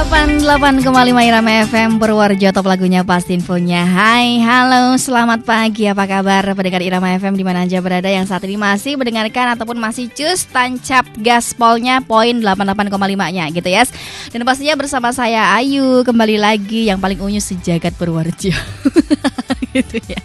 88,5 Irama FM Purworejo, top lagunya pasti infonya. Hai, halo, selamat pagi, apa kabar pendengar Irama FM di mana aja berada yang saat ini masih mendengarkan ataupun masih cus tancap gaspolnya poin 88,5-nya gitu ya. Dan pastinya bersama saya Ayu kembali lagi yang paling unyu sejagat Purworejo. Gitu ya.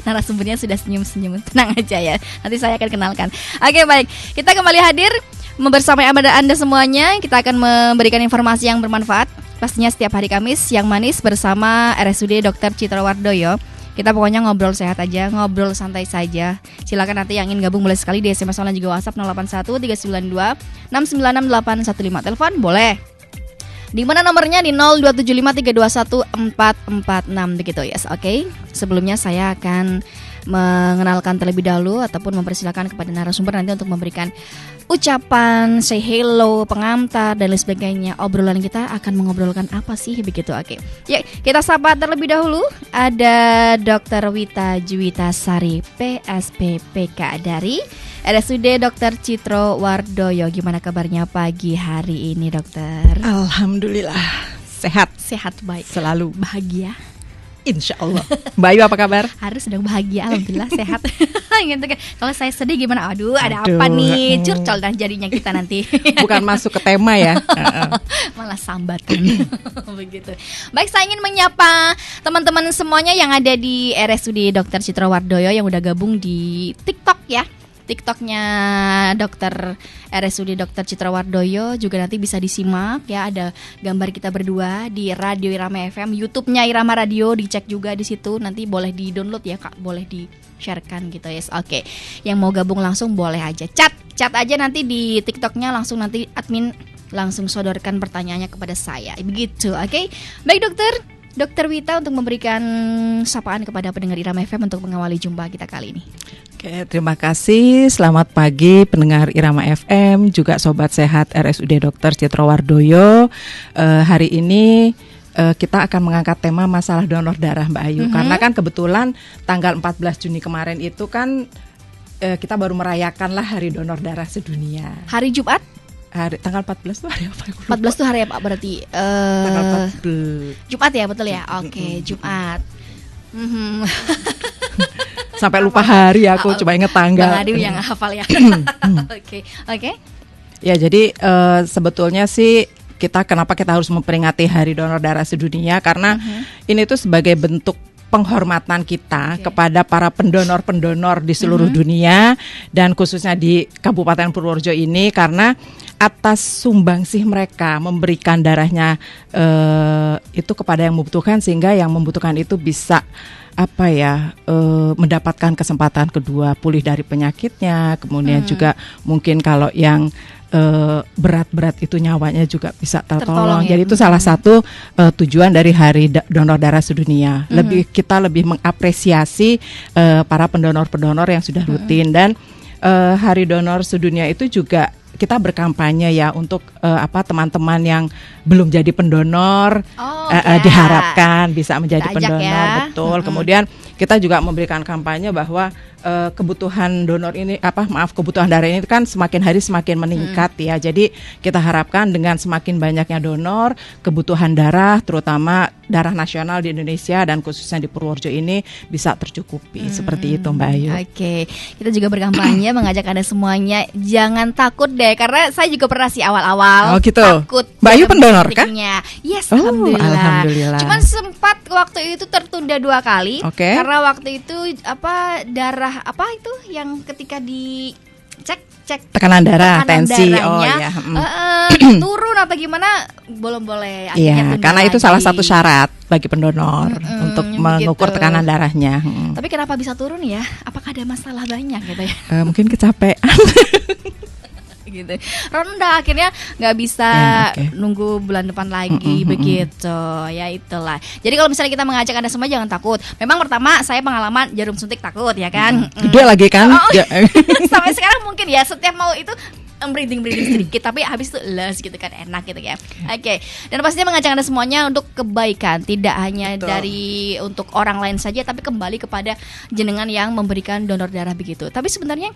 Narasumbernya sudah senyum-senyum, tenang aja ya. Nanti saya akan kenalkan. Oke, baik. Kita kembali hadir bersama Anda semuanya. Kita akan memberikan informasi yang bermanfaat pastinya setiap hari Kamis yang manis bersama RSUD Dr. Citro Wardoyo. Kita pokoknya ngobrol sehat aja, ngobrol santai saja. Silakan nanti yang ingin gabung boleh sekali di SMS dan juga WhatsApp 081 392 696 815. Telepon boleh. Di mana nomornya di 02753214446 begitu ya. Oke. Sebelumnya saya akan mengenalkan terlebih dahulu ataupun mempersilakan kepada narasumber nanti untuk memberikan ucapan say hello, pengantar dan lain sebagainya. Obrolan kita akan mengobrolkan apa sih begitu. Oke. Ya, kita sapa terlebih dahulu ada Dr. Wita Juwitasari PSPPK dari RSUD Dr. Citro Wardoyo. Gimana kabarnya pagi hari ini, dokter? Alhamdulillah sehat. Sehat, baik. Selalu bahagia. Insya Allah. Mbak Ayu apa kabar? Harus sedang bahagia, alhamdulillah sehat. Gitu kan. Kalau saya sedih gimana? Aduh, ada apa nih? Curcol dan jadinya kita nanti. Bukan masuk ke tema ya. Malah sambatan. Begitu. Baik, saya ingin menyapa teman-teman semuanya yang ada di RSUD Dr. Citro Wardoyo yang udah gabung di TikTok ya. TikToknya Dokter RSUD Dr. Citro Wardoyo juga nanti bisa disimak ya, ada gambar kita berdua di Radio Irama FM, YouTube-nya Irama Radio, dicek juga di situ, nanti boleh di-download ya Kak, boleh di-sharekan gitu ya. Oke. Yang mau gabung langsung boleh aja chat aja nanti di TikToknya, langsung nanti admin langsung sodorkan pertanyaannya kepada saya. Begitu. Oke. Baik Dokter Wita untuk memberikan sapaan kepada pendengar Irama FM untuk mengawali jumpa kita kali ini. Oke, terima kasih. Selamat pagi pendengar Irama FM, juga sobat sehat RSUD Dr. Citro Wardoyo. Hari ini kita akan mengangkat tema masalah donor darah, Mbak Ayu. Karena kan kebetulan tanggal 14 Juni kemarin itu kan kita baru merayakan lah Hari Donor Darah Sedunia. Hari Jumat? Tanggal 14 itu hari apa? 14 itu hari apa berarti? Tanggal 14. Jumat ya, betul ya? Oke, Jumat. Sampai lupa hari aku, coba inget tanggal. Bang Adi yang hafal ya. Oke. Ya, jadi sebetulnya sih kenapa kita harus memperingati Hari Donor Darah Sedunia, karena ini tuh sebagai bentuk penghormatan kita kepada para pendonor-pendonor di seluruh dunia dan khususnya di Kabupaten Purworejo ini, karena atas sumbangsih mereka memberikan darahnya itu kepada yang membutuhkan, sehingga yang membutuhkan itu bisa mendapatkan kesempatan kedua pulih dari penyakitnya, kemudian juga mungkin kalau yang berat-berat itu nyawanya juga bisa tertolong. Jadi itu salah satu tujuan dari Hari Donor Darah Sedunia. Kita lebih mengapresiasi para pendonor-pendonor yang sudah rutin, dan Hari Donor Sedunia itu juga kita berkampanye ya untuk teman-teman yang belum jadi pendonor, diharapkan bisa menjadi pendonor ya. Betul. Kemudian kita juga memberikan kampanye bahwa kebutuhan donor ini kebutuhan darah ini kan semakin hari semakin meningkat ya. Jadi kita harapkan dengan semakin banyaknya donor, kebutuhan darah terutama darah nasional di Indonesia dan khususnya di Purworejo ini bisa tercukupi. Seperti itu, Mbak Ayu. Oke. Kita juga berkampanye mengajak Anda semuanya jangan takut deh, karena saya juga pernah sih awal-awal takut. Mbak Ayu pendonor kah? Yes, alhamdulillah. Cuman sempat waktu itu tertunda 2 kali karena waktu itu darah yang ketika dicek tekanan darah, tensi, turun atau gimana belum boleh. Iya, karena itu salah satu syarat bagi pendonor untuk mengukur tekanan darahnya. Tapi kenapa bisa turun ya? Apakah ada masalah banyak gitu ya? Mungkin kecapean. Gitu. Rendah, akhirnya nggak bisa nunggu bulan depan lagi begitu ya, itulah. Jadi kalau misalnya kita mengajak Anda semua jangan takut. Memang pertama saya pengalaman jarum suntik takut ya kan. Gede lagi kan. Sampai sekarang mungkin ya setiap mau itu breathing sedikit, tapi habis itu les gitu kan, enak gitu ya. Oke. Dan pastinya mengajak Anda semuanya untuk kebaikan, tidak hanya dari untuk orang lain saja, tapi kembali kepada jenengan yang memberikan donor darah begitu. Tapi sebenarnya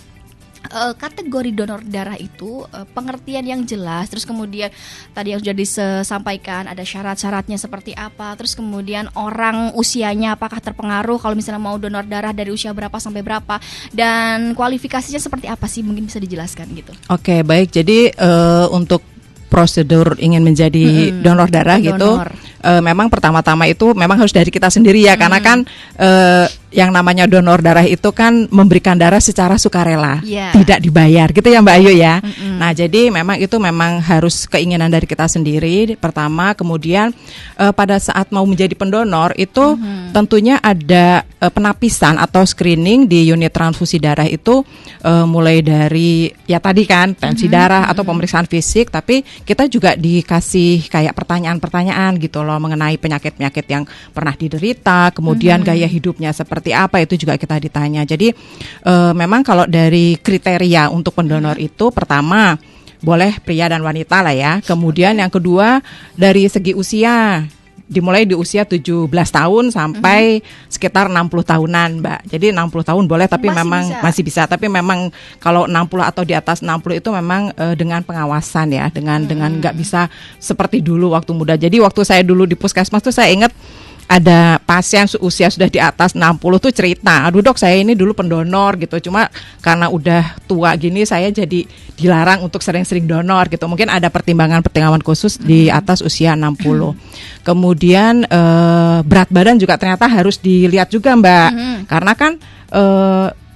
kategori donor darah itu pengertian yang jelas, terus kemudian tadi yang sudah disampaikan ada syarat-syaratnya seperti apa, terus kemudian orang usianya apakah terpengaruh kalau misalnya mau donor darah dari usia berapa sampai berapa, dan kualifikasinya seperti apa sih, mungkin bisa dijelaskan gitu. Oke, baik. Jadi untuk prosedur ingin menjadi donor darah gitu, memang pertama-tama itu memang harus dari kita sendiri ya, karena kan yang namanya donor darah itu kan memberikan darah secara sukarela, tidak dibayar gitu ya Mbak Ayu ya. Nah jadi memang itu memang harus keinginan dari kita sendiri pertama, kemudian pada saat mau menjadi pendonor itu tentunya ada penapisan atau screening di unit transfusi darah itu, mulai dari ya tadi kan tensi darah atau pemeriksaan fisik, tapi kita juga dikasih kayak pertanyaan-pertanyaan gitu loh mengenai penyakit-penyakit yang pernah diderita, kemudian gaya hidupnya seperti apa itu juga kita ditanya. Jadi memang kalau dari kriteria untuk pendonor itu pertama boleh pria dan wanita lah ya. Kemudian yang kedua dari segi usia, dimulai di usia 17 tahun sampai sekitar 60 tahunan Mbak. Jadi 60 tahun boleh, tapi masih bisa. Tapi memang kalau 60 atau di atas 60 itu memang dengan pengawasan ya, dengan nggak bisa seperti dulu waktu muda. Jadi waktu saya dulu di puskesmas tuh saya ingat ada pasien usia sudah di atas 60 tuh cerita, aduh dok saya ini dulu pendonor gitu, cuma karena udah tua gini saya jadi dilarang untuk sering-sering donor gitu. Mungkin ada pertimbangan khusus di atas usia 60. Kemudian berat badan juga ternyata harus dilihat juga Mbak, karena kan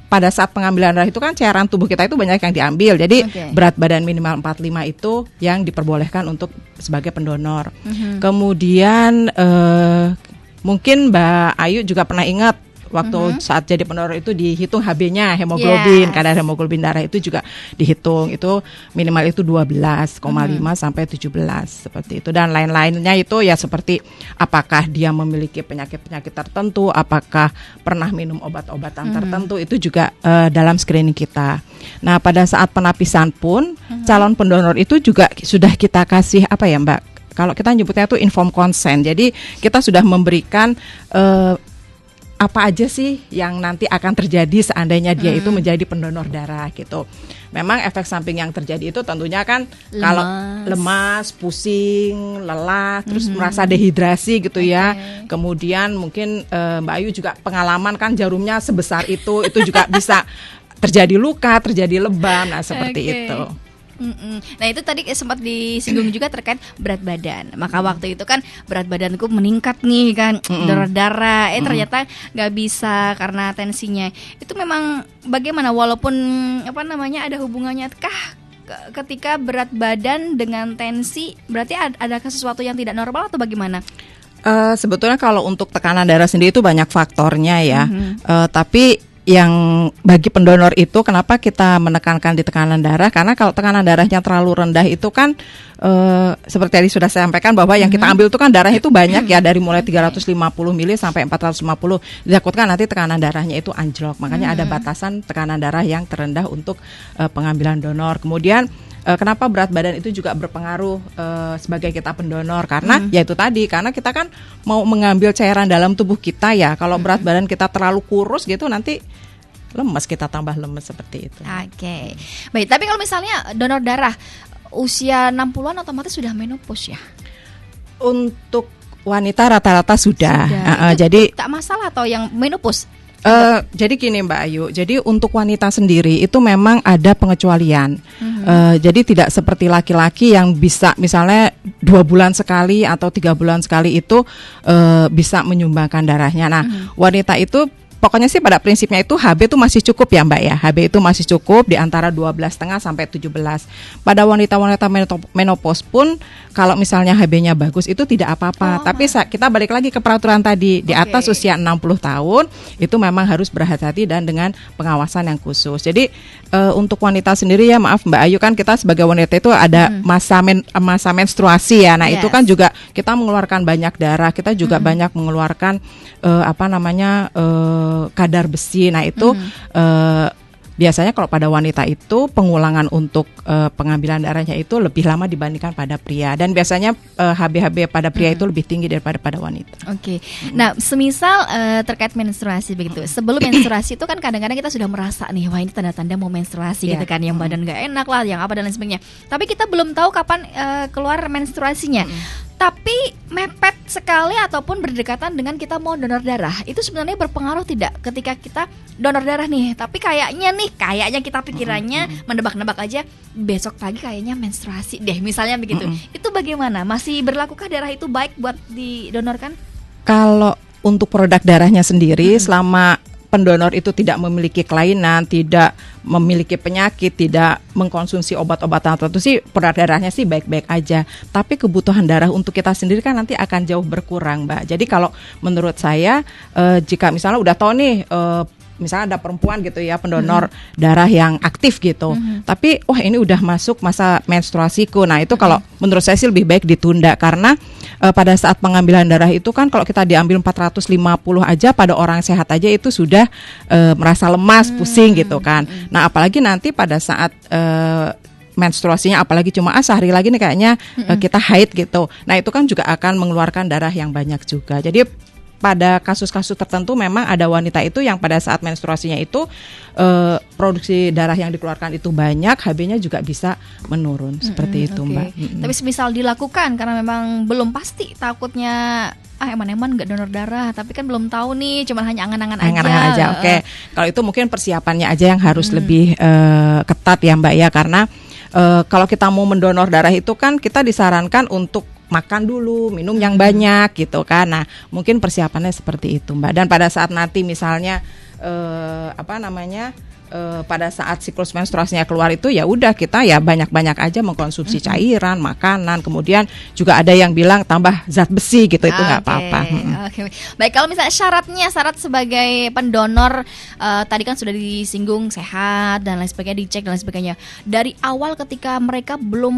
pada saat pengambilan darah itu kan cairan tubuh kita itu banyak yang diambil. Jadi berat badan minimal 45 itu yang diperbolehkan untuk sebagai pendonor. Kemudian mungkin Mbak Ayu juga pernah ingat waktu saat jadi pendonor itu dihitung HB-nya, hemoglobin, kadar hemoglobin darah itu juga dihitung. Itu minimal itu 12,5 sampai 17 seperti itu. Dan lain-lainnya itu ya seperti apakah dia memiliki penyakit-penyakit tertentu, apakah pernah minum obat-obatan tertentu, itu juga dalam screening kita. Nah, pada saat penapisan pun calon pendonor itu juga sudah kita kasih apa ya Mbak? Kalau kita nyebutnya itu informed consent. Jadi kita sudah memberikan apa aja sih yang nanti akan terjadi seandainya dia itu menjadi pendonor darah gitu. Memang efek samping yang terjadi itu tentunya kan kalau lemas, pusing, lelah, terus merasa dehidrasi gitu ya. Kemudian mungkin Mbak Ayu juga pengalaman kan jarumnya sebesar itu juga bisa terjadi luka, terjadi lebam, nah seperti itu. Nah itu tadi sempat disinggung juga terkait berat badan. Maka waktu itu kan berat badanku meningkat nih kan, donor darah. Ternyata nggak bisa karena tensinya. Itu memang bagaimana? Walaupun ada hubungannya kah ketika berat badan dengan tensi? Berarti ada sesuatu yang tidak normal atau bagaimana? Sebetulnya kalau untuk tekanan darah sendiri itu banyak faktornya ya. Tapi yang bagi pendonor itu kenapa kita menekankan di tekanan darah, karena kalau tekanan darahnya terlalu rendah itu kan seperti tadi sudah saya sampaikan bahwa yang kita ambil itu kan darah itu banyak ya, dari mulai 350 mili sampai 450, ditakutkan nanti tekanan darahnya itu anjlok. Makanya ada batasan tekanan darah yang terendah untuk pengambilan donor. Kemudian kenapa berat badan itu juga berpengaruh sebagai kita pendonor, karena ya itu tadi, karena kita kan mau mengambil cairan dalam tubuh kita ya. Kalau berat badan kita terlalu kurus gitu nanti lemes, kita tambah lemes seperti itu. Oke. Baik, tapi kalau misalnya donor darah usia 60-an otomatis sudah menopause ya? Untuk wanita rata-rata sudah. Jadi tak masalah atau yang menopause? Jadi gini Mbak Ayu, jadi untuk wanita sendiri itu memang ada pengecualian. Jadi tidak seperti laki-laki yang bisa misalnya 2 bulan sekali atau 3 bulan sekali itu bisa menyumbangkan darahnya. Nah, wanita itu pokoknya sih pada prinsipnya itu HB itu masih cukup ya Mbak ya. HB itu masih cukup di antara 12,5 sampai 17. Pada wanita-wanita menopause pun kalau misalnya HB-nya bagus itu tidak apa-apa. Tapi kita balik lagi ke peraturan tadi, di atas usia 60 tahun itu memang harus berhati-hati dan dengan pengawasan yang khusus. Jadi untuk wanita sendiri ya, maaf Mbak Ayu, kan kita sebagai wanita itu ada masa menstruasi ya. Nah, itu kan juga kita mengeluarkan banyak darah, kita juga banyak mengeluarkan kadar besi. Nah, itu biasanya kalau pada wanita itu pengulangan untuk pengambilan darahnya itu lebih lama dibandingkan pada pria, dan biasanya HB pada pria itu lebih tinggi daripada pada wanita. Oke. Nah, semisal terkait menstruasi begitu. Sebelum menstruasi itu kan kadang-kadang kita sudah merasa nih, wah ini tanda-tanda mau menstruasi gitu kan, yang badan nggak enak lah, yang apa dan lain sebagainya. Tapi kita belum tahu kapan keluar menstruasinya. Tapi mepet sekali ataupun berdekatan dengan kita mau donor darah, itu sebenarnya berpengaruh tidak ketika kita donor darah nih, tapi kayaknya kita pikirannya mendebak-nebak aja besok pagi kayaknya menstruasi deh misalnya begitu. Itu bagaimana? Masih berlakukah darah itu baik buat didonorkan? Kalau untuk produk darahnya sendiri, selama pendonor itu tidak memiliki kelainan, tidak memiliki penyakit, tidak mengkonsumsi obat-obatan tertentu sih, produk darahnya sih baik-baik aja. Tapi kebutuhan darah untuk kita sendiri kan nanti akan jauh berkurang, Mbak. Jadi kalau menurut saya, jika misalnya udah tahu nih, misalnya ada perempuan gitu ya, pendonor darah yang aktif gitu, tapi wah ini udah masuk masa menstruasiku. Nah itu kalau menurut saya sih lebih baik ditunda, karena pada saat pengambilan darah itu kan kalau kita diambil 450 aja pada orang sehat aja itu sudah merasa lemas, pusing gitu kan. Nah apalagi nanti pada saat menstruasinya, apalagi cuma sehari lagi nih kayaknya kita haid gitu. Nah itu kan juga akan mengeluarkan darah yang banyak juga. Jadi pada kasus-kasus tertentu memang ada wanita itu yang pada saat menstruasinya itu produksi darah yang dikeluarkan itu banyak, HB-nya juga bisa menurun seperti itu, Mbak. Tapi semisal dilakukan karena memang belum pasti, takutnya eman-eman nggak donor darah, tapi kan belum tahu nih, cuma hanya angan-angan aja. Oke. Kalau itu mungkin persiapannya aja yang harus lebih ketat ya, Mbak ya, karena kalau kita mau mendonor darah itu kan kita disarankan untuk makan dulu, minum yang banyak gitu kan. Nah, mungkin persiapannya seperti itu, Mbak. Dan pada saat nanti misalnya pada saat siklus menstruasinya keluar itu ya udah kita ya banyak-banyak aja mengkonsumsi cairan, makanan, kemudian juga ada yang bilang tambah zat besi gitu, itu nggak apa-apa. Baik, kalau misalnya syarat sebagai pendonor tadi kan sudah disinggung sehat dan lain sebagainya, dicek dan lain sebagainya. Dari awal ketika mereka belum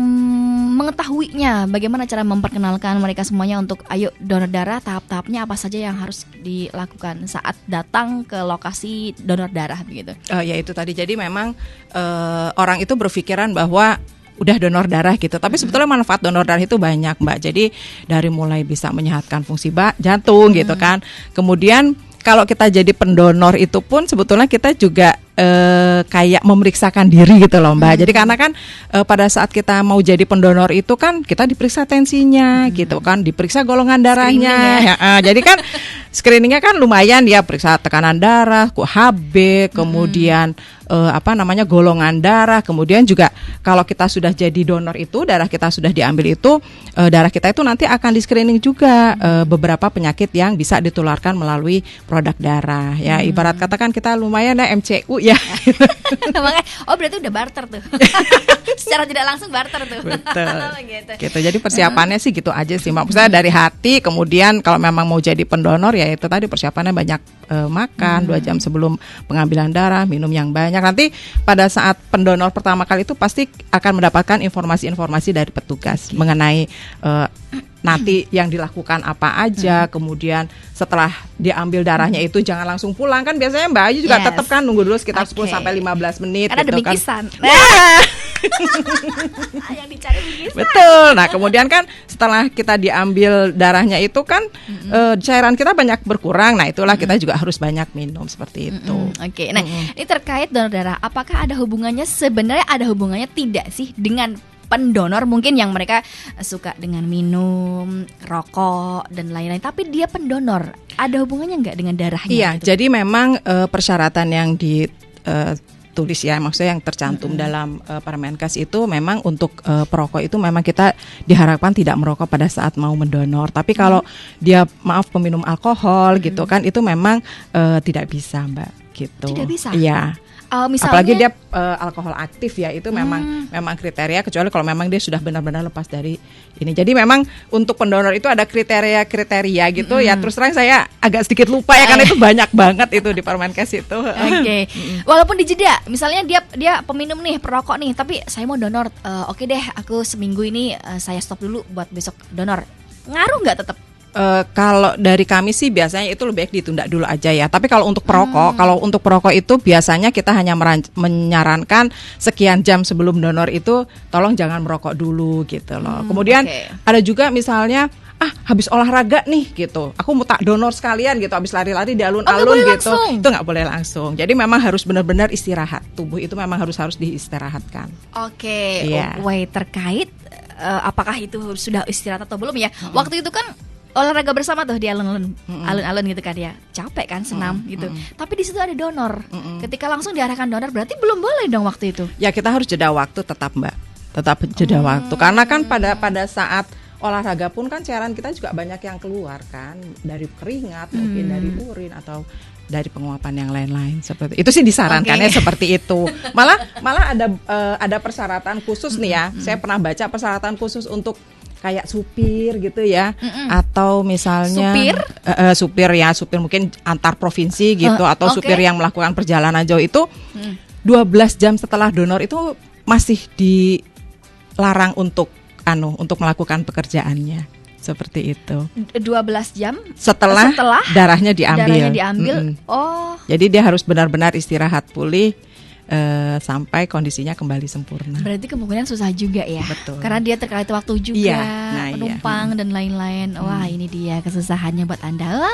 mengetahuinya, bagaimana cara memperkenalkan mereka semuanya untuk ayo donor darah, tahap-tahapnya apa saja yang harus dilakukan saat datang ke lokasi donor darah begitu? Ya itu tadi, jadi memang orang itu berpikiran bahwa udah donor darah gitu, tapi sebetulnya manfaat donor darah itu banyak, Mbak. Jadi dari mulai bisa menyehatkan fungsi jantung gitu kan, kemudian kalau kita jadi pendonor itu pun sebetulnya kita juga kayak memeriksakan diri gitu loh, Mbak. Jadi karena kan pada saat kita mau jadi pendonor itu kan kita diperiksa tensinya gitu kan, diperiksa golongan darahnya. Jadi kan screeningnya kan lumayan ya, periksa tekanan darah, HB, kemudian golongan darah, kemudian juga kalau kita sudah jadi donor itu, darah kita sudah diambil itu, darah kita itu nanti akan di screening juga beberapa penyakit yang bisa ditularkan melalui produk darah ya. Ibarat katakan kita lumayan ya MCU ya. Berarti udah barter tuh. Secara tidak langsung barter tuh. Betul. Gitu. Jadi persiapannya sih gitu aja sih, maksudnya dari hati. Kemudian kalau memang mau jadi pendonor ya itu tadi persiapannya banyak, makan 2 jam sebelum pengambilan darah, minum yang banyak. Nanti pada saat pendonor pertama kali itu pasti akan mendapatkan informasi-informasi dari petugas mengenai nanti yang dilakukan apa aja. Kemudian setelah diambil darahnya itu jangan langsung pulang, kan biasanya Mbak Ayu juga tetap kan nunggu dulu sekitar 10-15 menit karena gitu ada bingkisan kan. Yang dicari bingkisan. Betul. Nah kemudian kan setelah kita diambil darahnya itu kan cairan kita banyak berkurang. Nah itulah kita juga harus banyak minum seperti itu. Oke. Nah ini terkait donor darah, apakah ada hubungannya, sebenarnya ada hubungannya tidak sih dengan pendonor mungkin yang mereka suka dengan minum, rokok dan lain-lain, tapi dia pendonor, ada hubungannya nggak dengan darahnya? Iya, gitu? Jadi memang persyaratan yang ditulis ya, maksudnya yang tercantum dalam Permenkes itu memang untuk perokok itu memang kita diharapkan tidak merokok pada saat mau mendonor. Tapi kalau dia peminum alkohol gitu kan, itu memang tidak bisa, Mbak, gitu. Tidak bisa? Iya. Misalnya, apalagi dia alkohol aktif ya, itu memang kriteria, kecuali kalau memang dia sudah benar-benar lepas dari ini. Jadi memang untuk pendonor itu ada kriteria gitu ya. Terus terang saya agak sedikit lupa ya, karena itu banyak banget itu di Permenkes itu. Oke. Walaupun dijeda, misalnya dia peminum nih, perokok nih, tapi saya mau donor. Oke deh, aku seminggu ini saya stop dulu buat besok donor. Ngaruh nggak tetap? Kalau dari kami sih biasanya itu lebih baik ditunda dulu aja ya. Tapi kalau untuk perokok, itu biasanya kita hanya menyarankan sekian jam sebelum donor itu tolong jangan merokok dulu gitu loh. Kemudian ada juga misalnya habis olahraga nih gitu, aku mau tak donor sekalian gitu, habis lari-lari di alun-alun gitu, itu nggak boleh langsung. Jadi memang harus benar-benar istirahat. Tubuh itu memang harus diistirahatkan. Terkait apakah itu sudah istirahat atau belum ya? Waktu itu kan olahraga bersama tuh di alun-alun gitu kan ya, capek kan, senam gitu. Tapi di situ ada donor. Ketika langsung diarahkan donor berarti belum boleh dong waktu itu. Ya kita harus jeda waktu tetap Mbak, tetap jeda waktu. Karena kan pada saat olahraga pun kan cairan kita juga banyak yang keluar kan, dari keringat, mungkin dari urin atau dari penguapan yang lain-lain seperti itu sih disarankannya seperti itu. Malah ada persyaratan khusus nih ya. Saya pernah baca persyaratan khusus untuk kayak supir gitu ya, atau misalnya supir mungkin antar provinsi gitu, atau supir yang melakukan perjalanan jauh itu 12 jam setelah donor itu masih dilarang untuk melakukan pekerjaannya seperti itu. 12 jam setelah darahnya diambil. Jadi dia harus benar-benar istirahat pulih sampai kondisinya kembali sempurna. Berarti kemungkinan susah juga ya. Betul. Karena dia terkait waktu juga, penumpang dan lain-lain. Wah, ini dia kesusahannya buat Anda.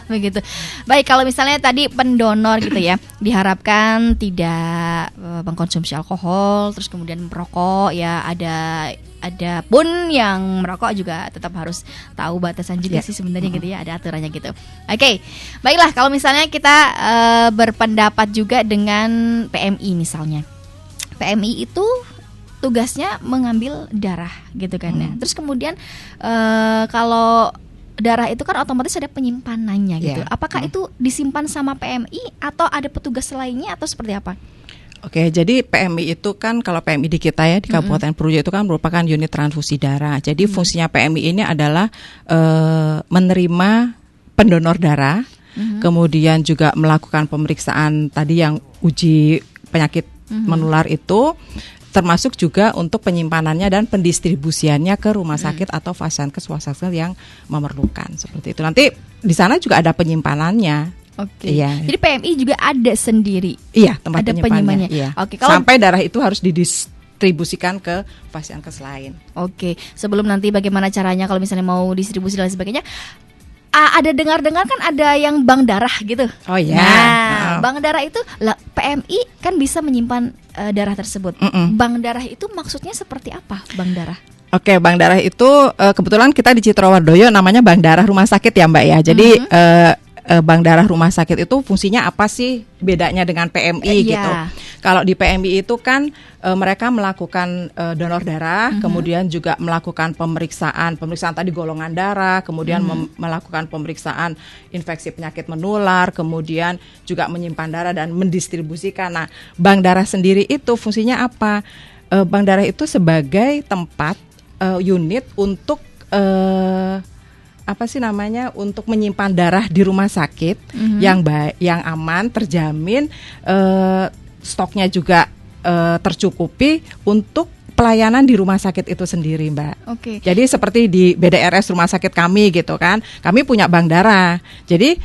Begitu. Baik, kalau misalnya tadi pendonor gitu ya, diharapkan tidak mengkonsumsi alkohol, terus kemudian merokok ya, ada pun yang merokok juga tetap harus tahu batasan juga sih sebenarnya gitu ya, ada aturannya gitu. Oke, baiklah, kalau misalnya kita berpendapat juga dengan PMI misalnya. PMI itu tugasnya mengambil darah gitu kan ya. Terus kemudian kalau darah itu kan otomatis ada penyimpanannya gitu. Apakah itu disimpan sama PMI atau ada petugas lainnya atau seperti apa? Oke, jadi PMI itu kan, kalau PMI di kita ya di Kabupaten Purworejo itu kan merupakan unit transfusi darah. Jadi fungsinya PMI ini adalah menerima pendonor darah, kemudian juga melakukan pemeriksaan tadi yang uji penyakit menular itu, termasuk juga untuk penyimpanannya dan pendistribusiannya ke rumah sakit atau vaskes yang memerlukan seperti itu. Nanti di sana juga ada penyimpanannya. Jadi PMI juga ada sendiri. Iya, tempat penyimpanannya. Iya. Sampai darah itu harus didistribusikan ke vaskes lain. Sebelum nanti bagaimana caranya kalau misalnya mau distribusi dan sebagainya, ada dengar-dengar kan ada yang bank darah gitu. Bank darah itu PMI kan bisa menyimpan darah tersebut. Bank darah itu maksudnya seperti apa, bank darah? Bank darah itu kebetulan kita di Citrawardoyo namanya bank darah rumah sakit ya Mbak ya. Jadi bank darah rumah sakit itu fungsinya apa sih, bedanya dengan PMI gitu. Kalau di PMI itu kan mereka melakukan donor darah, kemudian juga melakukan pemeriksaan tadi golongan darah, kemudian melakukan pemeriksaan infeksi penyakit menular, kemudian juga menyimpan darah dan mendistribusikan. Nah, bank darah sendiri itu fungsinya apa? Bank darah itu sebagai tempat unit untuk untuk menyimpan darah di rumah sakit yang aman, terjamin, stoknya juga tercukupi untuk pelayanan di rumah sakit itu sendiri, Mbak. Jadi seperti di BDRS rumah sakit kami gitu kan, kami punya bank darah. Jadi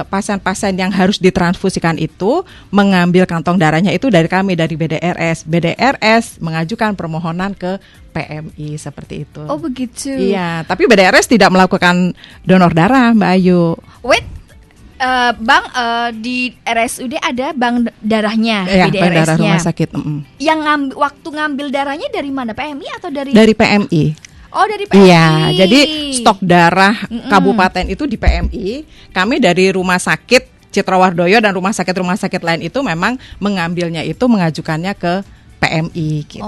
pasien-pasien yang harus ditransfusikan itu mengambil kantong darahnya itu dari kami, dari BDRS. BDRS mengajukan permohonan ke PMI seperti itu. Oh begitu. Iya, tapi BDRS tidak melakukan donor darah, Mbak Ayu. Bang, di RSUD ada bank darahnya, bank darah rumah sakit. Yang waktu ngambil darahnya dari mana? PMI atau dari? Dari PMI. Oh, dari PMI. Iya, jadi stok darah kabupaten itu di PMI. Kami dari rumah sakit Citrawardoyo dan rumah sakit lain itu memang mengambilnya itu mengajukannya ke PMI gitu.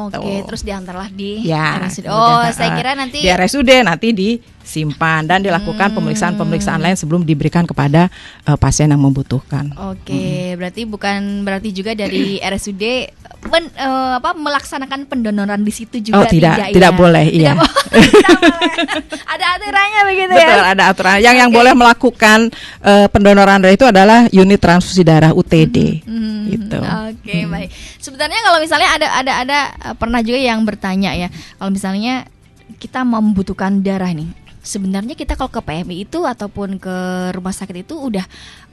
Terus diantarlah di RSUD. Saya kira nanti di RSUD nanti disimpan dan dilakukan pemeriksaan lain sebelum diberikan kepada pasien yang membutuhkan. Berarti juga dari RSUD melaksanakan pendonoran di situ juga tidak boleh. Iya. Ada aturannya begitu. Betul, ada aturan. Yang boleh melakukan pendonoran darah itu adalah unit transfusi darah UTD. Gitu. Baik. Sebenarnya kalau misalnya ada pernah juga yang bertanya ya, kalau misalnya kita membutuhkan darah nih, sebenarnya kita kalau ke PMI itu ataupun ke rumah sakit itu udah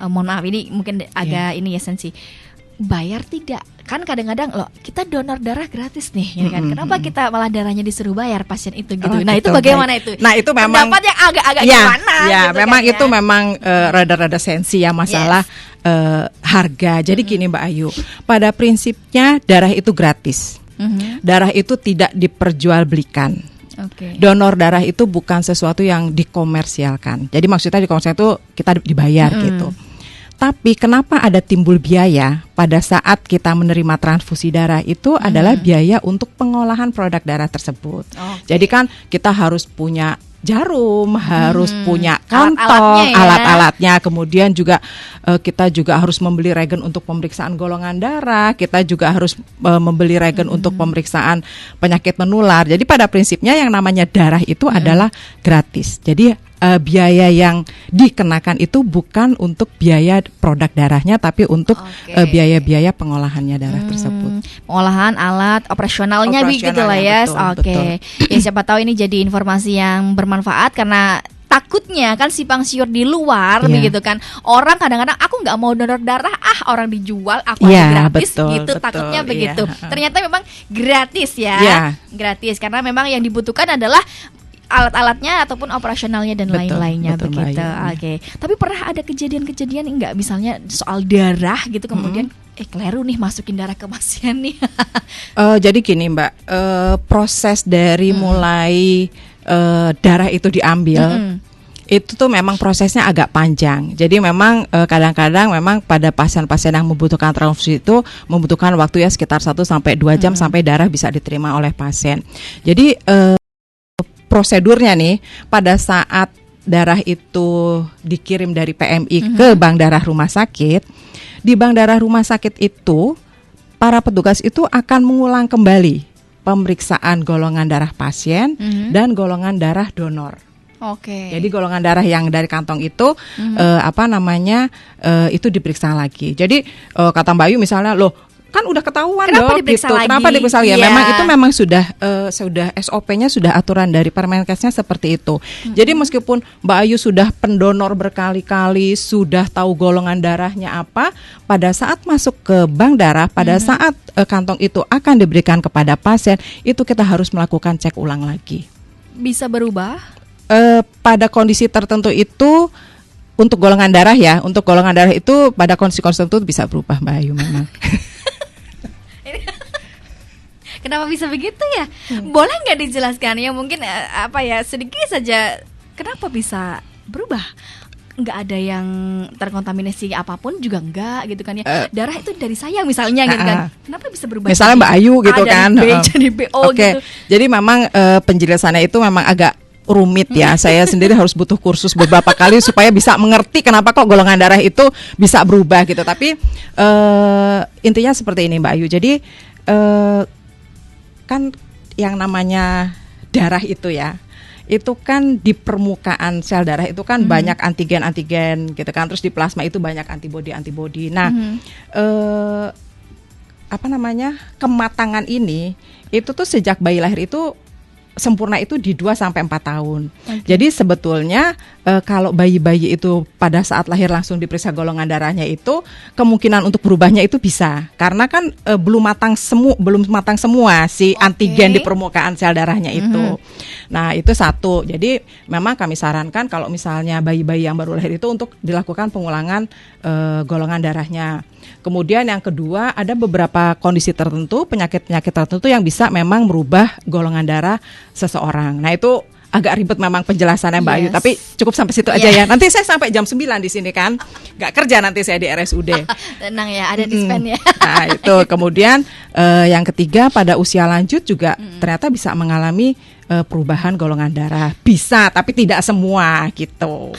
mohon maaf ini mungkin agak ini ya sensi, bayar tidak? Kan kadang-kadang loh kita donor darah gratis nih, ya kan? Kenapa kita malah darahnya disuruh bayar pasien itu gitu? Nah itu bagaimana itu? Nah itu memang pendapat yang agak-agak gimana? Ya gitu memang kan, itu memang rada-rada sensi ya masalah harga. Jadi gini Mbak Ayu, pada prinsipnya darah itu gratis. Darah itu tidak diperjualbelikan. Donor darah itu bukan sesuatu yang dikomersialkan. Jadi maksudnya dikomersialkan itu kita dibayar gitu. Tapi kenapa ada timbul biaya pada saat kita menerima transfusi darah itu adalah biaya untuk pengolahan produk darah tersebut. Jadi kan kita harus punya jarum, harus punya kantong, alat-alatnya, kemudian juga kita juga harus membeli regen untuk pemeriksaan golongan darah, kita juga harus membeli regen untuk pemeriksaan penyakit menular. Jadi pada prinsipnya yang namanya darah itu adalah gratis. Jadi biaya yang dikenakan itu bukan untuk biaya produk darahnya, tapi untuk biaya-biaya pengolahannya darah tersebut. Pengolahan alat operasionalnya gitu lah ya. Oke. Ya siapa tahu ini jadi informasi yang bermanfaat karena takutnya kan simpang siur di luar begitu kan. Orang kadang-kadang aku nggak mau donor darah, orang dijual aku gratis gitu, takutnya begitu. Ternyata memang gratis ya. Gratis karena memang yang dibutuhkan adalah alat-alatnya ataupun operasionalnya dan lain-lainnya begitu. Oke. Tapi pernah ada kejadian-kejadian enggak misalnya soal darah gitu kemudian keliru nih masukin darah ke pasien nih. Jadi gini Mbak, proses dari mulai darah itu diambil itu tuh memang prosesnya agak panjang. Jadi memang kadang-kadang memang pada pasien-pasien yang membutuhkan transfusi itu membutuhkan waktu ya sekitar 1 sampai 2 jam sampai darah bisa diterima oleh pasien. Jadi prosedurnya nih pada saat darah itu dikirim dari PMI ke bank darah rumah sakit, di bank darah rumah sakit itu para petugas itu akan mengulang kembali pemeriksaan golongan darah pasien dan golongan darah donor. Jadi golongan darah yang dari kantong itu itu diperiksa lagi. Jadi kata Mbak Ayu misalnya loh kan udah ketahuan dong gitu. Kenapa diperiksa lagi? Memang itu memang sudah SOP-nya sudah aturan dari Permenkesnya seperti itu. Jadi meskipun Mbak Ayu sudah pendonor berkali-kali, sudah tahu golongan darahnya apa, pada saat masuk ke bank darah, pada saat kantong itu akan diberikan kepada pasien, itu kita harus melakukan cek ulang lagi. Bisa berubah? Pada kondisi tertentu itu untuk golongan darah ya, untuk golongan darah itu pada kondisi-kondisi tertentu bisa berubah Mbak Ayu memang. Kenapa bisa begitu ya? Boleh nggak dijelaskan ya mungkin sedikit saja kenapa bisa berubah? Nggak ada yang terkontaminasi apapun juga enggak gitu kan ya. Darah itu dari saya misalnya gitu kan. Kenapa bisa berubah? Misalnya Mbak Ayu gitu kan. B jadi BO gitu. Jadi memang penjelasannya itu memang agak rumit ya. Saya sendiri harus butuh kursus beberapa kali supaya bisa mengerti kenapa kok golongan darah itu bisa berubah gitu. Tapi intinya seperti ini Mbak Ayu. Jadi kan yang namanya darah itu ya, itu kan di permukaan sel darah itu kan banyak antigen gitu kan, terus di plasma itu banyak antibodi. Nah, kematangan ini itu tuh sejak bayi lahir itu sempurna itu di 2 sampai 4 tahun. Jadi sebetulnya kalau bayi-bayi itu pada saat lahir langsung diperiksa golongan darahnya itu kemungkinan untuk berubahnya itu bisa. Karena kan belum matang semua si antigen di permukaan sel darahnya itu. Nah, itu satu. Jadi memang kami sarankan kalau misalnya bayi-bayi yang baru lahir itu untuk dilakukan pengulangan golongan darahnya. Kemudian yang kedua, ada beberapa kondisi tertentu, penyakit-penyakit tertentu yang bisa memang merubah golongan darah seseorang. Nah, itu agak ribet memang penjelasannya Mbak Ayu, tapi cukup sampai situ aja ya. Nanti saya sampai jam 9 di sini kan. Nggak kerja nanti saya di RSUD. Tenang ya, ada dispen ya. Nah, itu. Kemudian yang ketiga, pada usia lanjut juga ternyata bisa mengalami perubahan golongan darah. Bisa, tapi tidak semua gitu.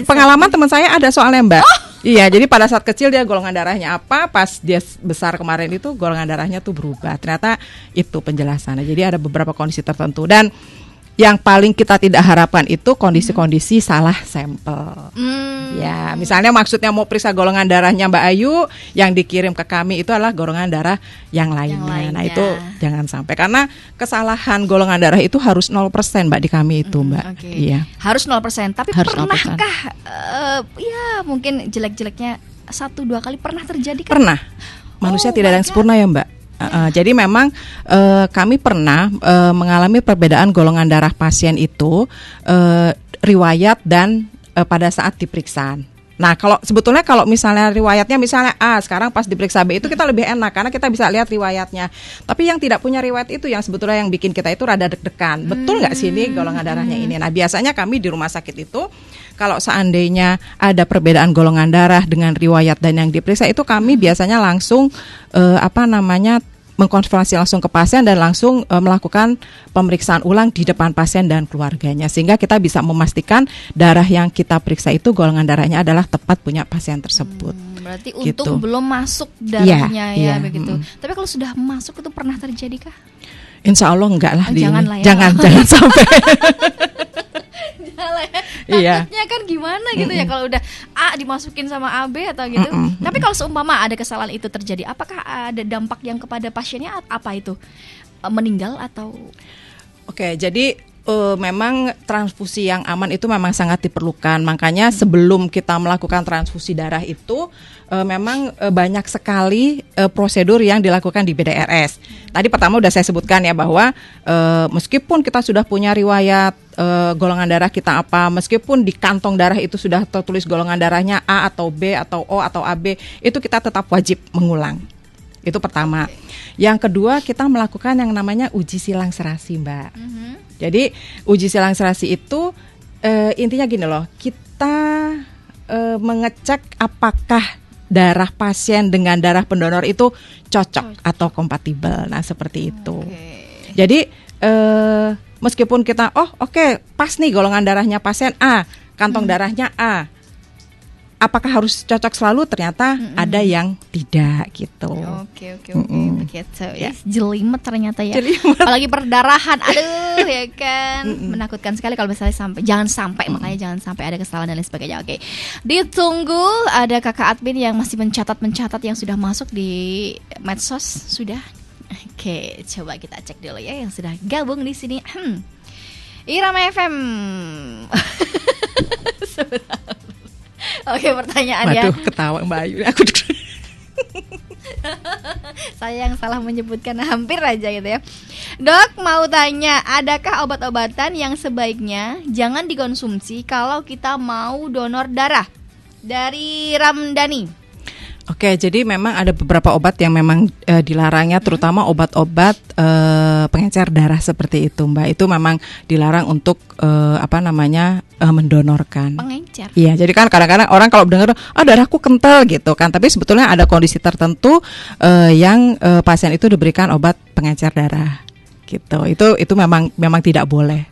Pengalaman teman saya ada soalnya Mbak. Iya, jadi pada saat kecil dia golongan darahnya apa, pas dia besar kemarin itu golongan darahnya tuh berubah. Ternyata itu penjelasannya. Jadi ada beberapa kondisi tertentu dan yang paling kita tidak harapkan itu kondisi-kondisi salah sampel. Ya, misalnya maksudnya mau periksa golongan darahnya Mbak Ayu, yang dikirim ke kami itu adalah golongan darah yang lainnya. Nah, itu jangan sampai, karena kesalahan golongan darah itu harus 0% Mbak di kami itu, Mbak. Iya. Harus 0%, tapi harus pernahkah ya mungkin jelek-jeleknya 1-2 kali pernah terjadi kan? Pernah. Manusia tidak ada yang sempurna ya, Mbak. Jadi memang kami pernah mengalami perbedaan golongan darah pasien itu riwayat dan pada saat diperiksa. Nah, sebetulnya kalau misalnya riwayatnya misalnya A, sekarang pas diperiksa B itu kita lebih enak karena kita bisa lihat riwayatnya. Tapi yang tidak punya riwayat itu yang sebetulnya yang bikin kita itu rada deg-degan. Betul nggak sih ini golongan darahnya ini? Nah, biasanya kami di rumah sakit itu kalau seandainya ada perbedaan golongan darah dengan riwayat dan yang diperiksa itu kami biasanya langsung mengkonfirmasi langsung ke pasien dan langsung melakukan pemeriksaan ulang di depan pasien dan keluarganya, sehingga kita bisa memastikan darah yang kita periksa itu golongan darahnya adalah tepat punya pasien tersebut. Berarti untung belum masuk darahnya begitu. Tapi kalau sudah masuk itu pernah terjadi kah? Insya Allah enggak lah. Jangan sampai. Takutnya kan gimana gitu ya kalau udah A dimasukin sama AB atau gitu. Tapi kalau seumpama ada kesalahan itu terjadi, apakah ada dampak yang kepada pasiennya? Apa itu? Meninggal atau? Oke, jadi memang transfusi yang aman itu memang sangat diperlukan. Makanya sebelum kita melakukan transfusi darah itu memang banyak sekali prosedur yang dilakukan di BDRS. Tadi pertama udah saya sebutkan ya bahwa meskipun kita sudah punya riwayat golongan darah kita apa, meskipun di kantong darah itu sudah tertulis golongan darahnya A atau B atau O atau AB, itu kita tetap wajib mengulang. Itu pertama. Yang kedua, kita melakukan yang namanya uji silang serasi, Mbak. Jadi uji silang serasi itu intinya gini loh, kita mengecek apakah darah pasien dengan darah pendonor itu cocok atau kompatibel. Nah, seperti itu. Jadi meskipun kita pas nih golongan darahnya pasien A, kantong darahnya A, apakah harus cocok selalu? Ternyata ada yang tidak gitu. Oke. Begitu. Jelimet ternyata ya. Apalagi perdarahan. Aduh ya kan. Menakutkan sekali kalau misalnya jangan sampai makanya jangan sampai ada kesalahan dan lain sebagainya. Oke. Ditunggu ada kakak admin yang masih mencatat yang sudah masuk di medsos sudah. Oke, coba kita cek dulu ya yang sudah gabung di sini. Irama FM. Oke, pertanyaannya. Waduh, ketawa Mbak Ayu. Aku saya yang salah menyebutkan hampir aja gitu ya. Dok, mau tanya, adakah obat-obatan yang sebaiknya jangan dikonsumsi kalau kita mau donor darah? Dari Ramdhani. Oke, jadi memang ada beberapa obat yang memang dilarangnya, terutama obat-obat pengencer darah seperti itu, Mbak. Itu memang dilarang untuk mendonorkan. Pengencer. Iya, jadi kan kadang-kadang orang kalau dengar, darahku kental gitu kan, tapi sebetulnya ada kondisi tertentu yang pasien itu diberikan obat pengencer darah, gitu. Itu memang tidak boleh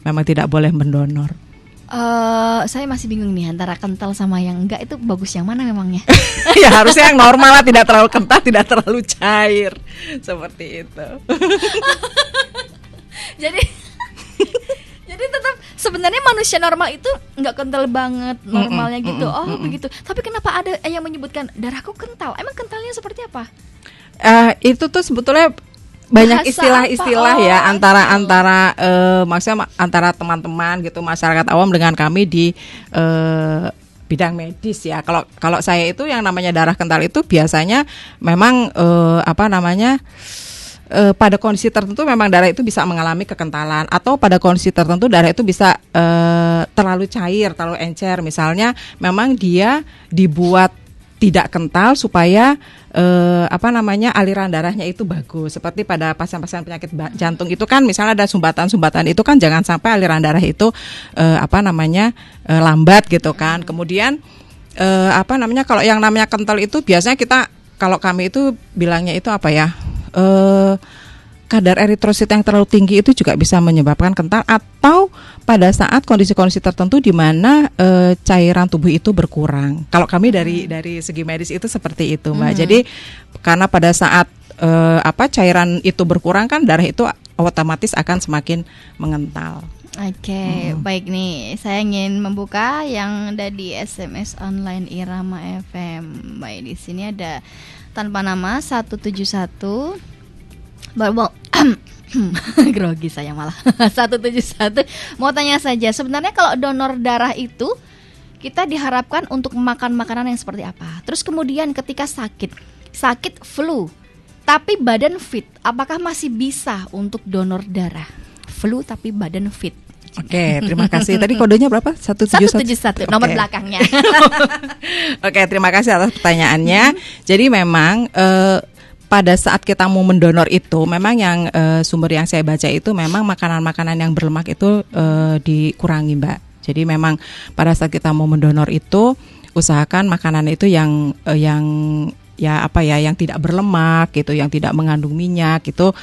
mendonor. Saya masih bingung nih antara kental sama yang enggak, itu bagus yang mana memangnya? Ya harusnya yang normal lah, tidak terlalu kental, tidak terlalu cair, seperti itu. Jadi tetap sebenarnya manusia normal itu enggak kental banget normalnya gitu. Begitu. Tapi kenapa ada yang menyebutkan darahku kental? Emang kentalnya seperti apa? Itu tuh sebetulnya banyak istilah-istilah ya antara maksudnya antara teman-teman gitu, masyarakat awam dengan kami di bidang medis ya. Kalau saya itu yang namanya darah kental itu biasanya memang pada kondisi tertentu memang darah itu bisa mengalami kekentalan, atau pada kondisi tertentu darah itu bisa terlalu cair, terlalu encer. Misalnya memang dia dibuat tidak kental supaya aliran darahnya itu bagus. Seperti pada pasien-pasien penyakit jantung itu kan misalnya ada sumbatan-sumbatan itu kan jangan sampai aliran darah itu lambat gitu kan. Kemudian kalau yang namanya kental itu biasanya kalau kami itu bilangnya itu kadar eritrosit yang terlalu tinggi itu juga bisa menyebabkan kental, atau pada saat kondisi-kondisi tertentu di mana cairan tubuh itu berkurang. Kalau kami dari segi medis itu seperti itu, Mbak. Jadi karena pada saat cairan itu berkurang kan darah itu otomatis akan semakin mengental. Oke, baik nih. Saya ingin membuka yang ada di SMS online Irama FM. Baik, di sini ada tanpa nama 171. Grogi saya malah. 171. Mau tanya saja, sebenarnya kalau donor darah itu kita diharapkan untuk makan makanan yang seperti apa? Terus kemudian ketika sakit flu, tapi badan fit, apakah masih bisa untuk donor darah? Flu tapi badan fit. Oke, terima kasih. Tadi kodenya berapa? 171, nomor belakangnya. Oke, terima kasih atas pertanyaannya. Jadi memang pada saat kita mau mendonor itu, memang yang sumber yang saya baca itu memang makanan-makanan yang berlemak itu dikurangi, Mbak. Jadi memang pada saat kita mau mendonor itu, usahakan makanan itu yang yang tidak berlemak gitu, yang tidak mengandung minyak itu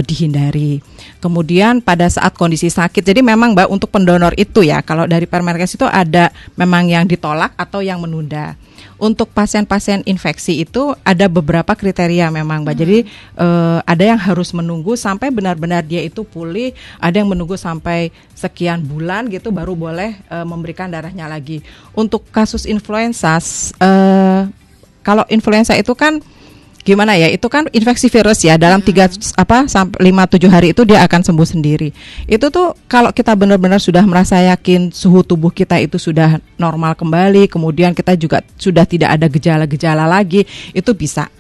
dihindari. Kemudian pada saat kondisi sakit, jadi memang Mbak untuk pendonor itu ya, kalau dari Permenkes itu ada memang yang ditolak atau yang menunda. Untuk pasien-pasien infeksi itu ada beberapa kriteria memang Mbak. Jadi ada yang harus menunggu sampai benar-benar dia itu pulih, ada yang menunggu sampai sekian bulan gitu baru boleh memberikan darahnya lagi. Untuk kasus influenza, kalau influenza itu kan gimana ya? Itu kan infeksi virus ya. Dalam 3 sampai 5-7 hari itu dia akan sembuh sendiri. Itu tuh kalau kita benar-benar sudah merasa yakin suhu tubuh kita itu sudah normal kembali, kemudian kita juga sudah tidak ada gejala-gejala lagi, itu bisa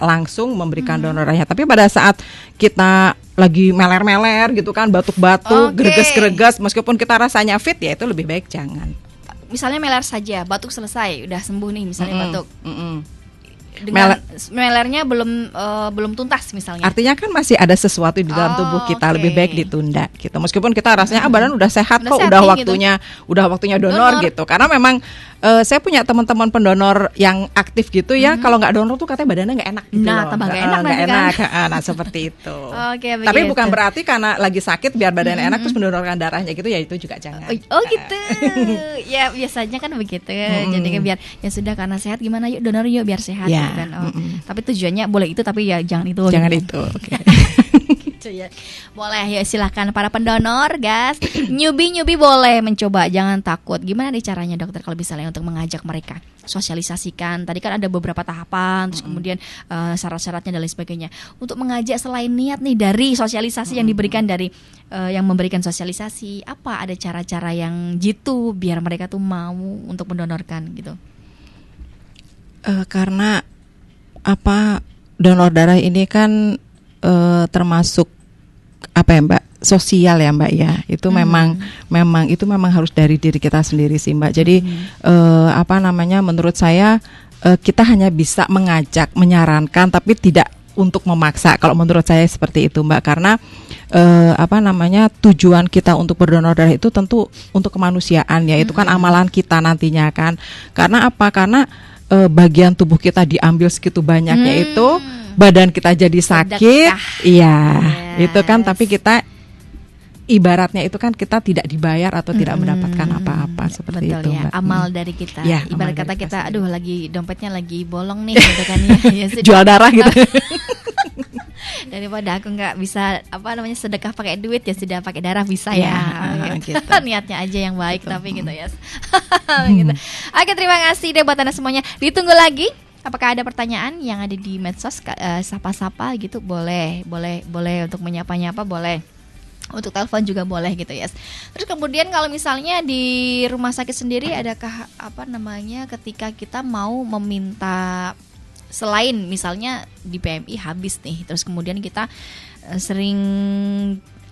langsung memberikan donornya. Tapi pada saat kita lagi meler-meler gitu kan, batuk-batuk, greges-greges, meskipun kita rasanya fit ya itu lebih baik jangan. Misalnya meler saja, batuk selesai, udah sembuh nih misalnya batuk. Dengan melernya belum tuntas misalnya. Artinya kan masih ada sesuatu di dalam tubuh kita, lebih baik ditunda gitu. Meskipun kita rasanya badan udah sehat kok, udah waktunya donor gitu. Karena memang saya punya teman-teman pendonor yang aktif gitu ya. Kalau nggak donor tuh katanya badannya nggak enak gitu. Nah, tambah nggak enak kan. Nah, seperti itu. Tapi begitu. Bukan berarti karena lagi sakit biar badannya enak terus mendonorkan darahnya gitu ya, itu juga jangan. Gitu. Ya biasanya kan begitu. Jadi kan biar ya sudah karena sehat gimana yuk donor yuk biar sehat gitu kan. Tapi tujuannya boleh itu tapi ya jangan itu. Jangan itu. Oke. Gitu ya. Boleh ya, silakan para pendonor, guys. Newbie boleh mencoba, jangan takut. Gimana nih caranya dokter kalau misalnya untuk mengajak mereka sosialisasikan? Tadi kan ada beberapa tahapan, terus kemudian syarat-syaratnya dan lain sebagainya. Untuk mengajak selain niat nih dari sosialisasi yang diberikan dari yang memberikan sosialisasi, apa ada cara-cara yang jitu biar mereka tuh mau untuk mendonorkan gitu? Karena donor darah ini kan termasuk Mbak, sosial ya Mbak ya. Itu memang harus dari diri kita sendiri sih Mbak. Jadi menurut saya kita hanya bisa mengajak, menyarankan tapi tidak untuk memaksa. Kalau menurut saya seperti itu Mbak, karena tujuan kita untuk berdonor darah itu tentu untuk kemanusiaan ya. Itu kan amalan kita nantinya kan. Karena bagian tubuh kita diambil segitu banyaknya itu, badan kita jadi sakit, itu kan. Tapi kita ibaratnya itu kan kita tidak dibayar atau tidak mendapatkan apa-apa seperti betul itu, ya, Mbak. amal dari kita. Ya, ibarat kata kita, aduh lagi dompetnya lagi bolong nih, gitu kan ya. Jual darah gitu. Daripada aku nggak bisa sedekah pakai duit, ya sudah pakai darah bisa ya. Gitu. Niatnya aja yang baik, tapi gitu ya. Gitu. Oke, terima kasih deh buat Anda semuanya. Ditunggu lagi. Apakah ada pertanyaan yang ada di medsos, sapa-sapa gitu, boleh untuk menyapa-nyapa boleh. Untuk telepon juga boleh gitu ya. Terus kemudian kalau misalnya di rumah sakit sendiri, adakah ketika kita mau meminta, selain misalnya di PMI habis nih, terus kemudian kita sering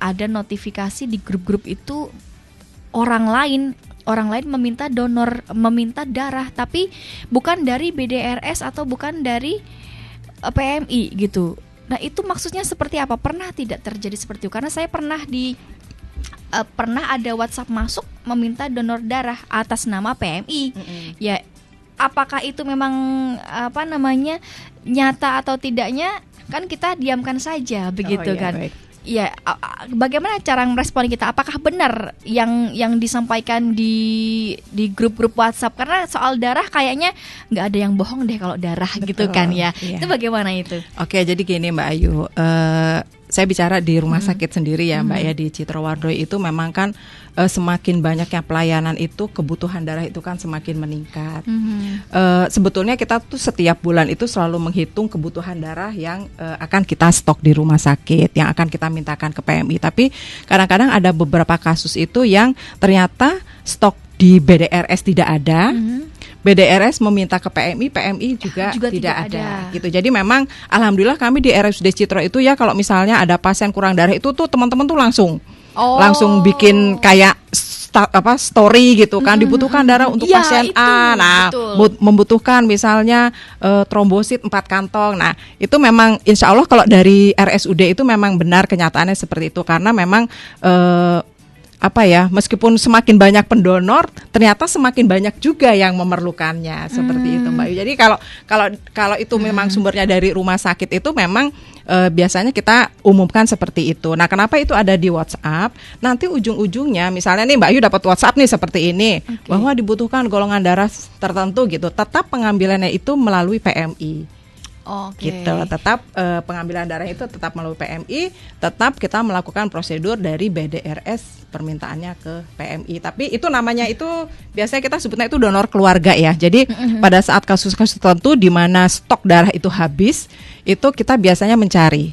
ada notifikasi di grup-grup itu orang lain meminta darah, tapi bukan dari BDRS atau bukan dari PMI gitu. Nah, itu maksudnya seperti apa? Pernah tidak terjadi seperti itu? Karena saya pernah ada WhatsApp masuk meminta donor darah atas nama PMI. Ya, apakah itu memang nyata atau tidaknya? Kan kita diamkan saja begitu kan. Baik. Ya, bagaimana cara merespon kita? Apakah benar yang disampaikan di grup-grup WhatsApp? Karena soal darah kayaknya nggak ada yang bohong deh kalau darah. Betul, gitu kan ya. Iya. Itu bagaimana itu? Oke, jadi gini Mbak Ayu, saya bicara di rumah sakit sendiri ya Mbak ya, di Citra Wardoyo itu memang kan semakin banyaknya pelayanan itu kebutuhan darah itu kan semakin meningkat. Sebetulnya kita tuh setiap bulan itu selalu menghitung kebutuhan darah yang akan kita stok di rumah sakit, yang akan kita mintakan ke PMI. Tapi kadang-kadang ada beberapa kasus itu yang ternyata stok di BDRS tidak ada. BDRS meminta ke PMI, PMI juga tidak ada. Gitu. Jadi memang alhamdulillah kami di RSUD Citra itu ya, kalau misalnya ada pasien kurang darah itu tuh teman-teman tuh langsung bikin kayak story gitu kan, dibutuhkan darah untuk pasien A. Nah, membutuhkan misalnya trombosit 4 kantong. Nah, itu memang insya Allah kalau dari RSUD itu memang benar kenyataannya seperti itu, karena memang meskipun semakin banyak pendonor, ternyata semakin banyak juga yang memerlukannya, seperti itu Mbak Yu. Jadi kalau itu memang sumbernya dari rumah sakit itu memang biasanya kita umumkan seperti itu. Nah, kenapa itu ada di WhatsApp? Nanti ujung-ujungnya misalnya nih Mbak Yu dapat WhatsApp nih seperti ini, bahwa dibutuhkan golongan darah tertentu gitu. Tetap pengambilannya itu melalui PMI. Gitu. Tetap pengambilan darah itu tetap melalui PMI, tetap kita melakukan prosedur dari BDRS permintaannya ke PMI. Tapi itu namanya itu biasanya kita sebutnya itu donor keluarga ya. Jadi pada saat kasus-kasus tertentu di mana stok darah itu habis, itu kita biasanya mencari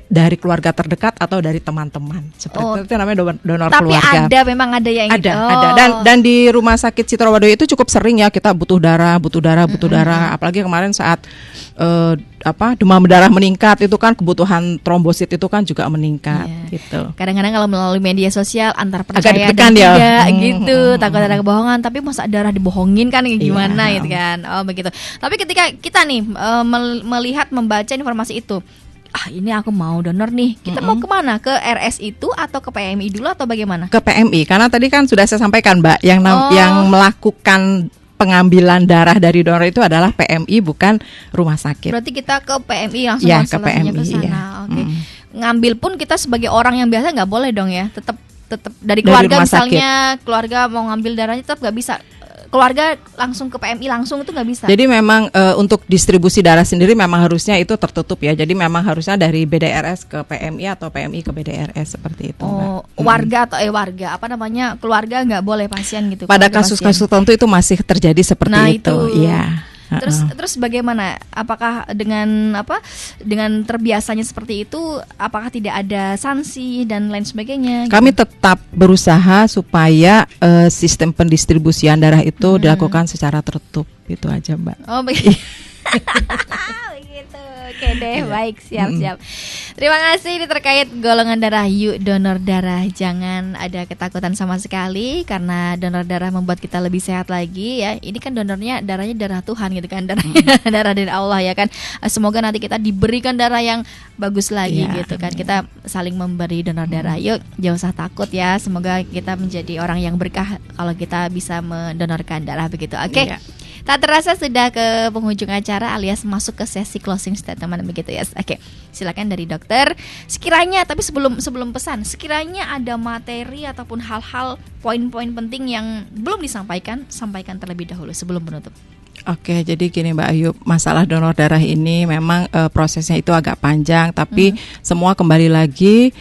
dari keluarga terdekat atau dari teman-teman. Seperti itu namanya donor keluarga. Tapi memang ada yang ada. Dan di rumah sakit Citra Wardoyo itu cukup sering ya kita butuh darah. Apalagi kemarin saat demam berdarah meningkat, itu kan kebutuhan trombosit itu kan juga meningkat gitu. Kadang-kadang kalau melalui media sosial antar percaya dan tidak gitu, takut ada kebohongan, tapi masa darah dibohongin kan gimana gitu kan. Begitu. Tapi ketika kita nih melihat membaca informasi itu, ini aku mau donor nih, kita mau kemana? Ke RS itu atau ke PMI dulu atau bagaimana? Ke PMI, karena tadi kan sudah saya sampaikan Mbak, yang melakukan pengambilan darah dari donor itu adalah PMI, bukan rumah sakit. Berarti kita ke PMI langsung ke PMI ke sana. Ngambil pun kita sebagai orang yang biasa nggak boleh dong ya, tetap dari keluarga misalnya keluarga mau ngambil darahnya tetap nggak bisa. Keluarga langsung ke PMI langsung itu nggak bisa. Jadi memang untuk distribusi darah sendiri memang harusnya itu tertutup ya. Jadi memang harusnya dari BDRS ke PMI atau PMI ke BDRS seperti itu. Keluarga nggak boleh pasien gitu. Pada kasus-kasus tertentu itu masih terjadi seperti itu. Iya. Terus bagaimana? Apakah dengan terbiasanya seperti itu, apakah tidak ada sanksi dan lain sebagainya? Kami tetap berusaha supaya sistem pendistribusian darah itu dilakukan secara tertutup, itu aja Mbak. Begitu. Oke deh, baik, siap. Terima kasih. Ini terkait golongan darah. Yuk donor darah, jangan ada ketakutan sama sekali, karena donor darah membuat kita lebih sehat lagi ya. Ini kan darahnya darah Tuhan gitu kan, darah dari Allah ya kan. Semoga nanti kita diberikan darah yang bagus lagi gitu kan. Kita saling memberi donor darah. Yuk, jangan usah takut ya. Semoga kita menjadi orang yang berkah kalau kita bisa mendonorkan darah begitu. Oke. Tak terasa sudah ke penghujung acara alias masuk ke sesi closing statement begitu ya. Oke, silakan dari dokter. Sekiranya, tapi sebelum pesan, sekiranya ada materi ataupun hal-hal poin-poin penting yang belum disampaikan, sampaikan terlebih dahulu sebelum menutup. Oke, jadi gini Mbak Ayu, masalah donor darah ini memang prosesnya itu agak panjang, tapi semua kembali lagi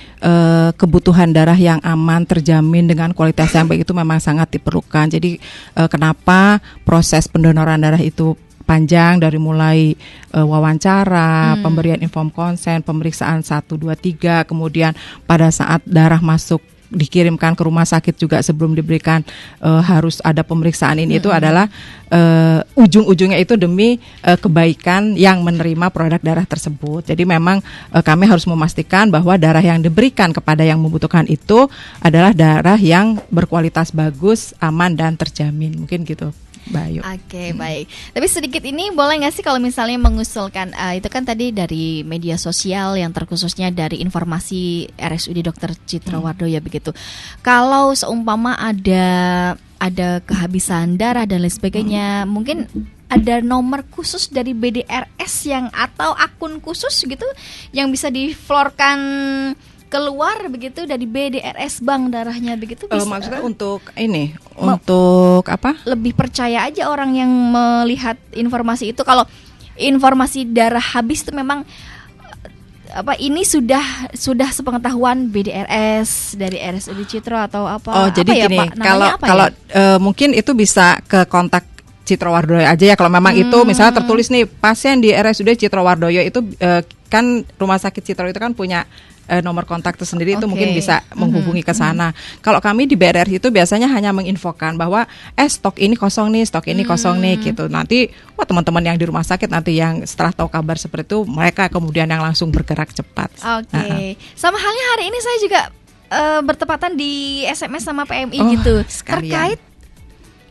kebutuhan darah yang aman, terjamin dengan kualitas yang baik itu memang sangat diperlukan. Jadi kenapa proses pendonoran darah itu panjang, dari mulai wawancara, pemberian inform konsen, pemeriksaan 1, 2, 3, kemudian pada saat darah masuk dikirimkan ke rumah sakit juga sebelum diberikan harus ada pemeriksaan ini. Itu adalah ujung-ujungnya itu demi kebaikan yang menerima produk darah tersebut. Jadi memang kami harus memastikan bahwa darah yang diberikan kepada yang membutuhkan itu adalah darah yang berkualitas bagus, aman dan terjamin. Mungkin gitu Bayu. Oke, baik. Tapi sedikit ini boleh nggak sih kalau misalnya mengusulkan, itu kan tadi dari media sosial yang terkhususnya dari informasi RSUD Dr. Citra Wardoyo begitu. Kalau seumpama ada kehabisan darah dan lain sebagainya, mungkin ada nomor khusus dari BDRS yang atau akun khusus gitu yang bisa diflorkan keluar begitu dari BDRS bank darahnya begitu bisa. Maksudnya untuk ini untuk apa? Lebih percaya aja orang yang melihat informasi itu, kalau informasi darah habis itu memang ini sudah sepengetahuan BDRS dari RSUD Citro atau apa? Oh, jadi ya, gini, Pak? kalau mungkin itu bisa ke kontak Citrowardoyo aja ya. Kalau memang itu misalnya tertulis nih pasien di RSUD Citrowardoyo itu kan rumah sakit Citro itu kan punya nomor kontak tersendiri, itu mungkin bisa menghubungi ke sana. Kalau kami di BRRI itu biasanya hanya menginfokan bahwa stok ini kosong nih, stok ini kosong nih gitu. Nanti teman-teman yang di rumah sakit nanti yang setelah tahu kabar seperti itu, mereka kemudian yang langsung bergerak cepat. Oke. Sama halnya hari ini saya juga bertepatan di SMS sama PMI gitu. Sekalian. Terkait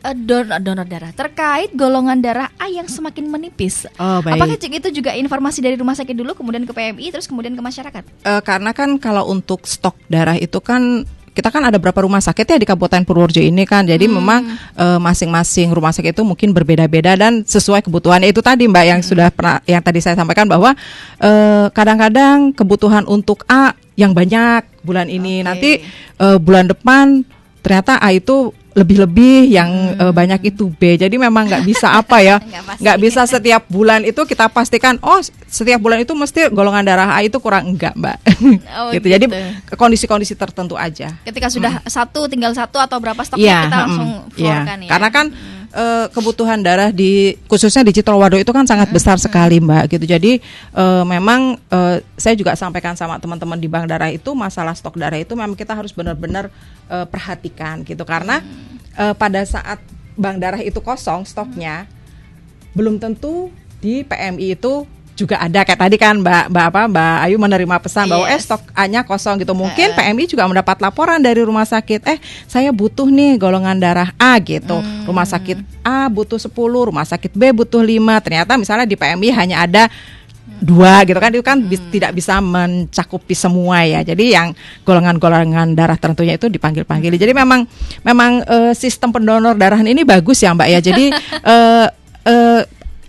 donor darah, terkait golongan darah A yang semakin menipis. Oh, baik. Apakah itu juga informasi dari rumah sakit dulu, kemudian ke PMI, terus kemudian ke masyarakat? Karena kan kalau untuk stok darah itu kan kita kan ada berapa rumah sakit ya di Kabupaten Purworejo ini kan. Jadi memang masing-masing rumah sakit itu mungkin berbeda-beda dan sesuai kebutuhannya. Itu tadi Mbak yang sudah pernah, yang tadi saya sampaikan bahwa kadang-kadang kebutuhan untuk A yang banyak bulan ini, nanti bulan depan ternyata A itu lebih-lebih yang banyak itu B. Jadi memang nggak bisa apa ya, nggak bisa setiap bulan itu kita pastikan setiap bulan itu mesti golongan darah A itu kurang, enggak Mbak. Gitu. Jadi kondisi-kondisi tertentu aja. Ketika sudah tinggal satu atau berapa stoknya kita langsung keluarkan ya. Karena kan kebutuhan darah khususnya di Citrowardoyo itu kan sangat besar sekali Mbak gitu. Jadi memang saya juga sampaikan sama teman-teman di Bank Darah itu, masalah stok darah itu memang kita harus benar-benar perhatikan gitu, karena pada saat Bank Darah itu kosong stoknya, belum tentu di PMI itu juga ada. Kayak tadi kan Mbak Ayu menerima pesan bahwa stok A-nya kosong gitu. Mungkin PMI juga mendapat laporan dari rumah sakit, saya butuh nih golongan darah A gitu. Rumah sakit A butuh 10, rumah sakit B butuh 5. Ternyata misalnya di PMI hanya ada 2 gitu kan, itu kan tidak bisa mencakupi semua ya. Jadi yang golongan-golongan darah tentunya itu dipanggil-panggil. Jadi memang sistem pendonor darah ini bagus ya Mbak ya. Jadi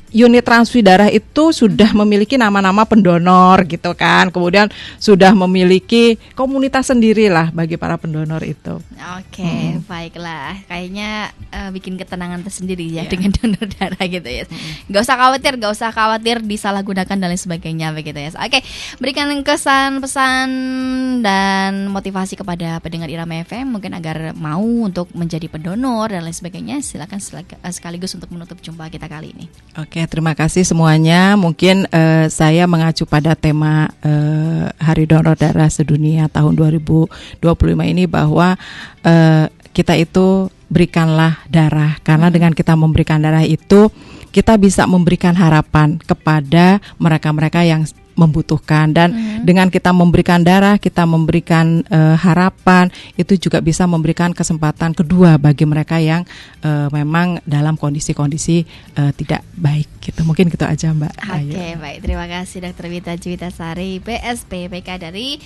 unit transfusi darah itu sudah memiliki nama-nama pendonor gitu kan. Kemudian sudah memiliki komunitas sendiri lah bagi para pendonor itu. Oke, baiklah. Kayaknya bikin ketenangan tersendiri ya dengan donor darah gitu ya. Gak usah khawatir disalahgunakan dan lain sebagainya begitu ya. Oke, berikan kesan, pesan dan motivasi kepada pendengar Irama FM mungkin agar mau untuk menjadi pendonor dan lain sebagainya. Silakan sekaligus untuk menutup jumpa kita kali ini. Oke, terima kasih semuanya. Mungkin saya mengacu pada tema Hari Donor Darah Sedunia tahun 2025 ini bahwa kita itu berikanlah darah, karena dengan kita memberikan darah itu kita bisa memberikan harapan kepada mereka-mereka yang membutuhkan, dan dengan kita memberikan darah, kita memberikan harapan, itu juga bisa memberikan kesempatan kedua bagi mereka yang memang dalam kondisi-kondisi tidak baik gitu. Mungkin gitu aja Mbak. Oke, baik. Terima kasih Dr. Wita Juwitasari, PSPPK dari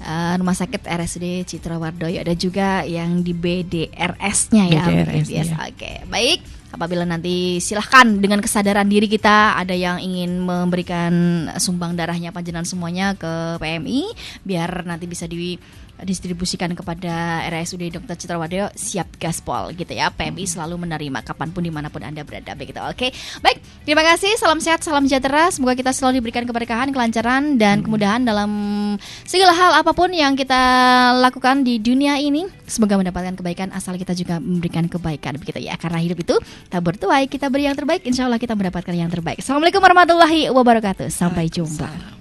Rumah Sakit RSUD Citrowardoyo, ada juga yang di BDRS-nya ya. BDRS, ya. Oke, baik. Apabila nanti silahkan dengan kesadaran diri kita ada yang ingin memberikan sumbang darahnya panjenengan semuanya ke PMI biar nanti bisa didistribusikan kepada RSUD Dr. Citrowardoyo, siap gaspol gitu ya. PMI selalu menerima kapanpun dimanapun Anda berada begitu. Oke, baik, terima kasih, salam sehat, salam sejahtera, semoga kita selalu diberikan keberkahan, kelancaran dan kemudahan dalam segala hal apapun yang kita lakukan di dunia ini. Semoga mendapatkan kebaikan asal kita juga memberikan kebaikan begitu ya, karena hidup itu tak bertuai, kita beri yang terbaik, insya Allah kita mendapatkan yang terbaik. Assalamualaikum warahmatullahi wabarakatuh, sampai jumpa.